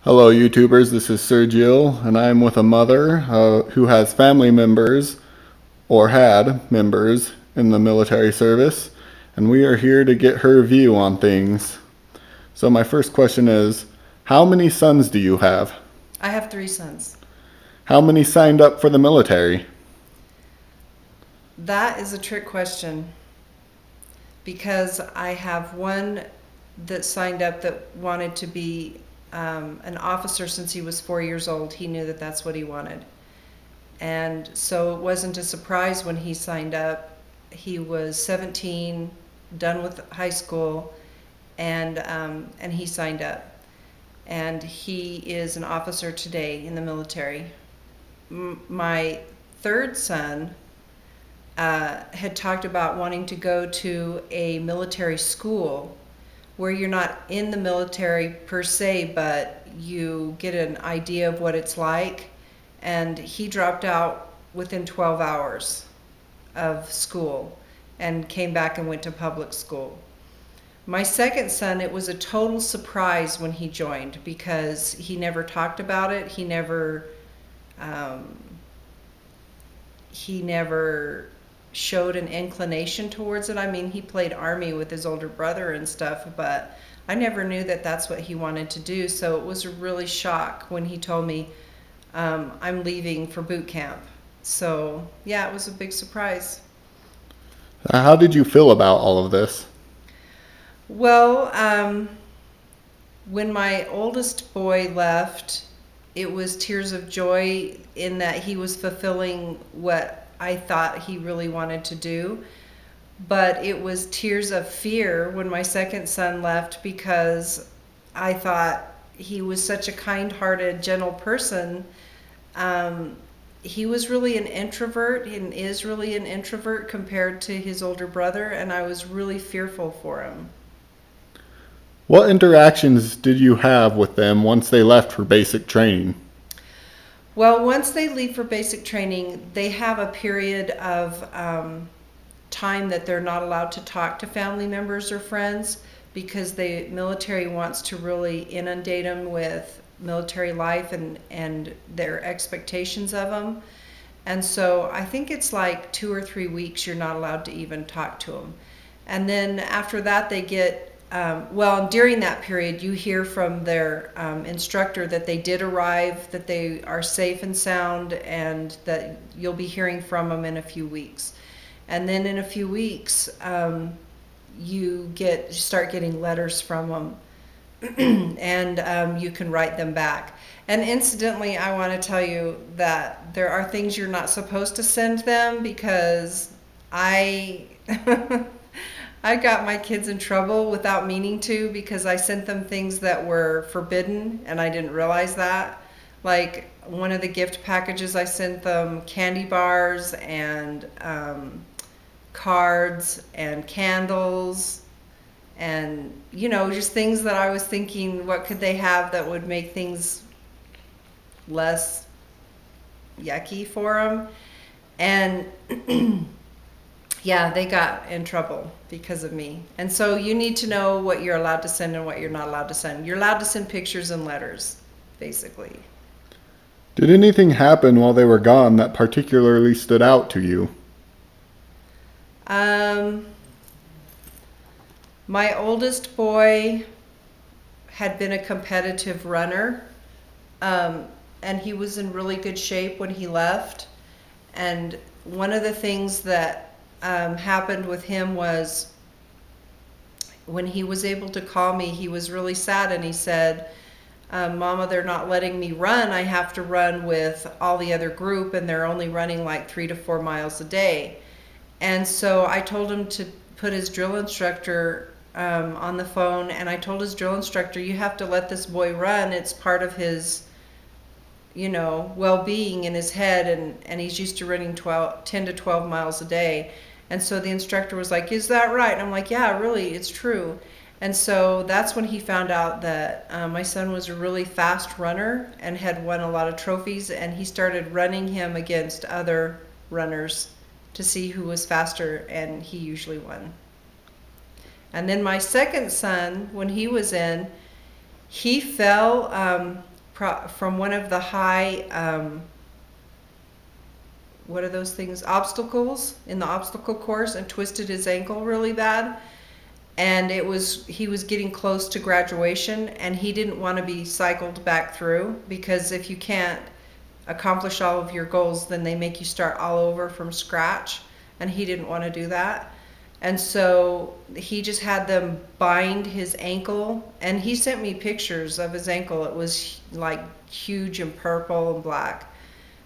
Hello, YouTubers. This is Sergio, and I'm with a mother who has family members or had members in the military service, and we are here to get her view on things. So, my first question is, how many sons do you have? I have three sons. How many signed up for the military? That is a trick question because I have one that signed up that wanted to be an officer since he was 4 years old. He knew that that's what he wanted. And so it wasn't a surprise when he signed up. He was 17, done with high school, and he signed up. And he is an officer today in the military. My third son had talked about wanting to go to a military school where you're not in the military per se, but you get an idea of what it's like. And he dropped out within 12 hours of school and came back and went to public school. My second son, it was a total surprise when he joined because he never talked about it. Um, he never showed an inclination towards it. I mean, he played Army with his older brother and stuff, but I never knew that that's what he wanted to do. So it was a really shock when he told me, I'm leaving for boot camp. So, yeah, it was a big surprise. How did you feel about all of this? Well, when my oldest boy left, it was tears of joy in that he was fulfilling what I thought he really wanted to do. But it was tears of fear when my second son left because I thought he was such a kind hearted, gentle person. Um, he was really an introvert and is really an introvert compared to his older brother, and I was really fearful for him. What interactions did you have with them once they left for basic training? Well, once they leave for basic training, they have a period of time that they're not allowed to talk to family members or friends because the military wants to really inundate them with military life and their expectations of them. And so I think it's like 2 or 3 weeks you're not allowed to even talk to them. And then after that, they get well, during that period, you hear from their instructor that they did arrive, that they are safe and sound, and that you'll be hearing from them in a few weeks. And then in a few weeks, you start getting letters from them, and you can write them back. And incidentally, I want to tell you that there are things you're not supposed to send them because I I got my kids in trouble without meaning to because I sent them things that were forbidden and I didn't realize that. Like one of the gift packages, I sent them candy bars and cards and candles and, just things that I was thinking, what could they have that would make things less yucky for them? And yeah, they got in trouble because of me. And so you need to know what you're allowed to send and what you're not allowed to send. You're allowed to send pictures and letters, basically. Did anything happen while they were gone that particularly stood out to you? Um, my oldest boy had been a competitive runner, um, and he was in really good shape when he left. And one of the things that happened with him was when he was able to call me, he was really sad and he said, Mama, they're not letting me run. I have to run with all the other group and they're only running like 3 to 4 miles a day. And so I told him to put his drill instructor on the phone, and I told his drill instructor, you have to let this boy run. It's part of his well-being in his head, and he's used to running 10 to 12 miles a day. And so the instructor was like, is that right? And I'm like, yeah, really, it's true. And so that's when he found out that my son was a really fast runner and had won a lot of trophies, and he started running him against other runners to see who was faster, and he usually won. And then my second son, when he was in, he fell from one of the high, what are those things, obstacles in the obstacle course, and twisted his ankle really bad. And he was getting close to graduation, and he didn't want to be cycled back through, because if you can't accomplish all of your goals, then they make you start all over from scratch, and he didn't want to do that. And so he just had them bind his ankle, and he sent me pictures of his ankle. It was like huge and purple and black.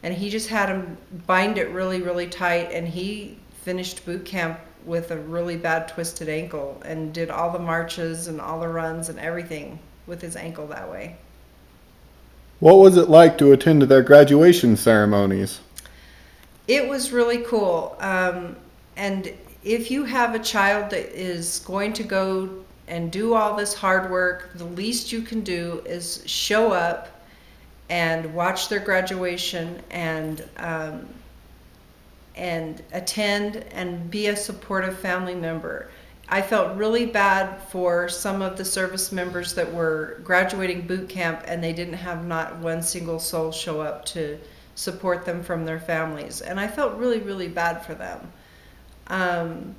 And he just had him bind it really, really tight, and he finished boot camp with a really bad twisted ankle and did all the marches and all the runs and everything with his ankle that way. What was it like to attend their graduation ceremonies? It was really cool. And if you have a child that is going to go and do all this hard work, the least you can do is show up and watch their graduation, and attend and be a supportive family member. I felt really bad for some of the service members that were graduating boot camp, and they didn't have not one single soul show up to support them from their families. And I felt really, really bad for them. Um,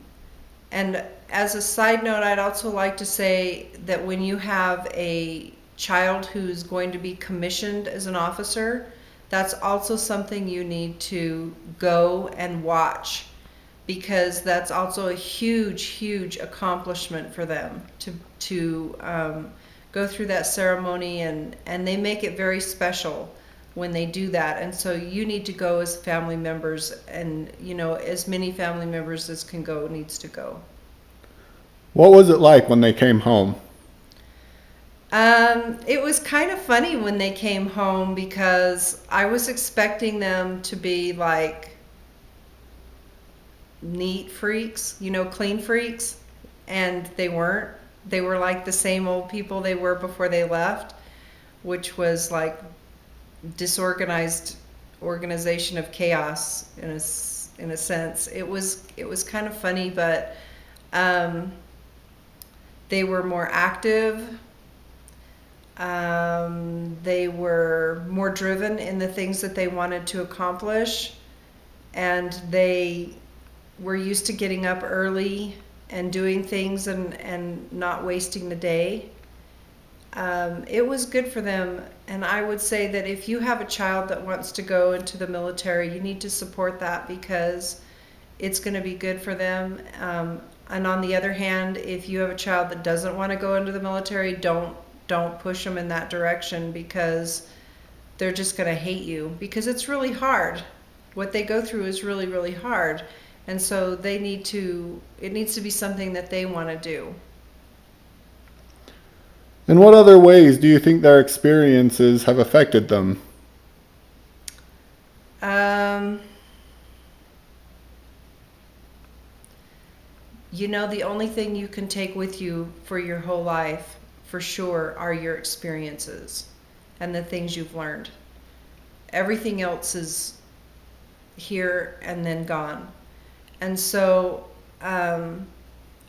and as a side note, I'd also like to say that when you have a child who's going to be commissioned as an officer, that's also something you need to go and watch, because that's also a huge, huge accomplishment for them to go through that ceremony, and they make it very special when they do that. And so you need to go as family members, and as many family members as can go needs to go. What was it like when they came home? It was kind of funny when they came home, because I was expecting them to be like neat freaks, clean freaks, and they weren't. They were like the same old people they were before they left, which was like disorganized organization of chaos in a sense. It was kind of funny, but they were more active. They were more driven in the things that they wanted to accomplish, and they were used to getting up early and doing things, and not wasting the day. It was good for them, and I would say that if you have a child that wants to go into the military, you need to support that, because it's going to be good for them. And on the other hand, if you have a child that doesn't want to go into the military, don't push them in that direction, because they're just going to hate you, because it's really hard. What they go through is really, really hard. And so it needs to be something that they want to do. In what other ways do you think their experiences have affected them? Um, the only thing you can take with you for your whole life, for sure, are your experiences and the things you've learned. Everything else is here and then gone. And so,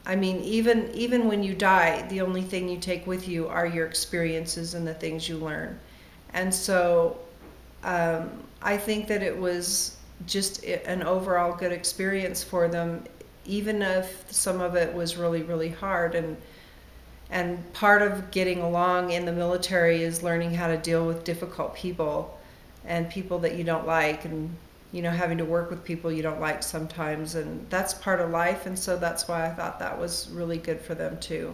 even when you die, the only thing you take with you are your experiences and the things you learn. And so, I think that it was just an overall good experience for them, even if some of it was really, really hard. And part of getting along in the military is learning how to deal with difficult people, and people that you don't like, and having to work with people you don't like sometimes, and that's part of life. And so that's why I thought that was really good for them too.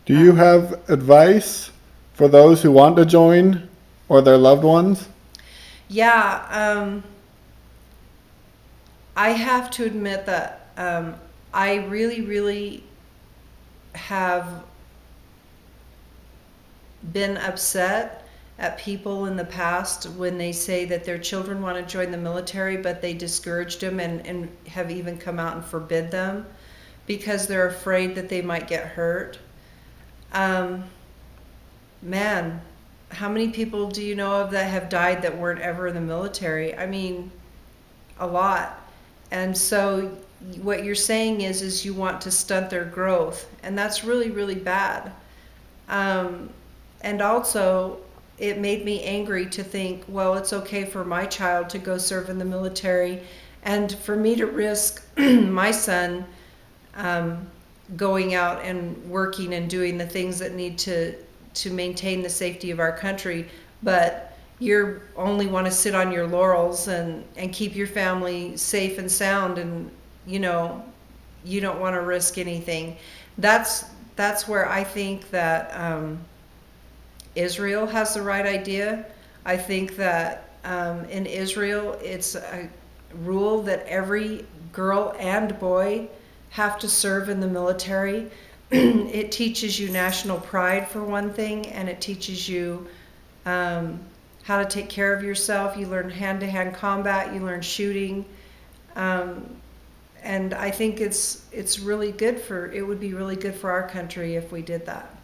Do you have advice for those who want to join, or their loved ones? Yeah, I have to admit that I really, really have been upset at people in the past when they say that their children want to join the military, but they discouraged them, and have even come out and forbid them, because they're afraid that they might get hurt. Man, how many people do you know of that have died that weren't ever in the military? I mean, a lot. And so what you're saying is you want to stunt their growth, and that's really, really bad. And also, it made me angry to think, well, it's okay for my child to go serve in the military and for me to risk my son going out and working and doing the things that need to maintain the safety of our country, but you only want to sit on your laurels and keep your family safe and sound, and you know you don't want to risk anything. That's where I think that Israel has the right idea. I think that in Israel it's a rule that every girl and boy have to serve in the military. It teaches you national pride for one thing, and it teaches you how to take care of yourself. You learn hand-to-hand combat, you learn shooting, and I think it's really good for, it would be really good for our country if we did that.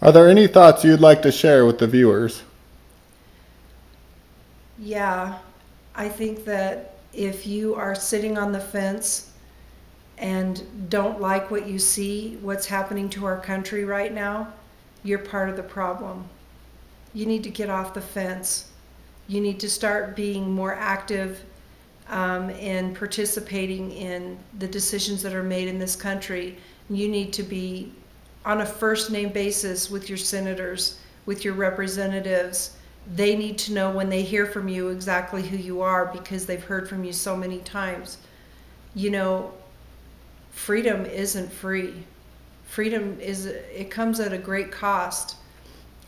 Are there any thoughts you'd like to share with the viewers? Yeah, I think that if you are sitting on the fence and don't like what you see, what's happening to our country right now, you're part of the problem. You need to get off the fence. You need to start being more active in participating in the decisions that are made in this country. You need to be on a first name basis with your senators, with your representatives. They need to know when they hear from you exactly who you are, because they've heard from you so many times. You know, freedom isn't free. Freedom it comes at a great cost.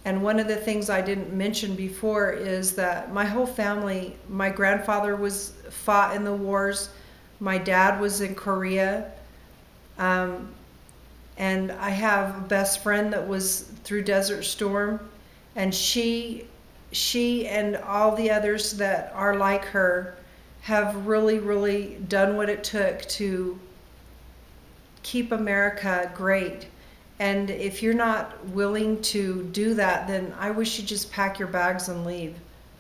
And one of the things I didn't mention before is that my whole family, my grandfather fought in the wars, my dad was in Korea, and I have a best friend that was through Desert Storm, and she and all the others that are like her have really, really done what it took to keep America great. And if you're not willing to do that, then I wish you just pack your bags and leave,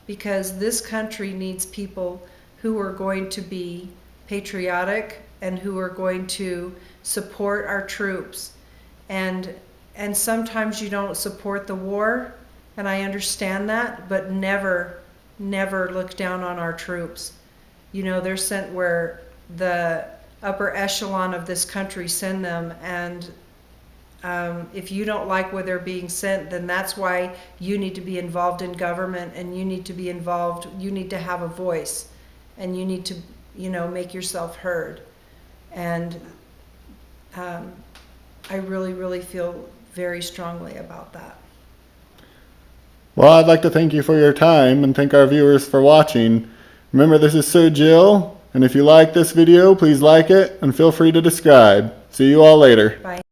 because this country needs people who are going to be patriotic and who are going to support our troops. And sometimes you don't support the war, and I understand that, but never look down on our troops. You know, they're sent where the upper echelon of this country send them, and if you don't like where they're being sent, then that's why you need to be involved in government, and you need to be involved, you need to have a voice, and you need to, you know, make yourself heard. And I really, really feel very strongly about that. Well, I'd like to thank you for your time and thank our viewers for watching. Remember, this is Sir Jill, and if you like this video, please like it and feel free to subscribe. See you all later. Bye.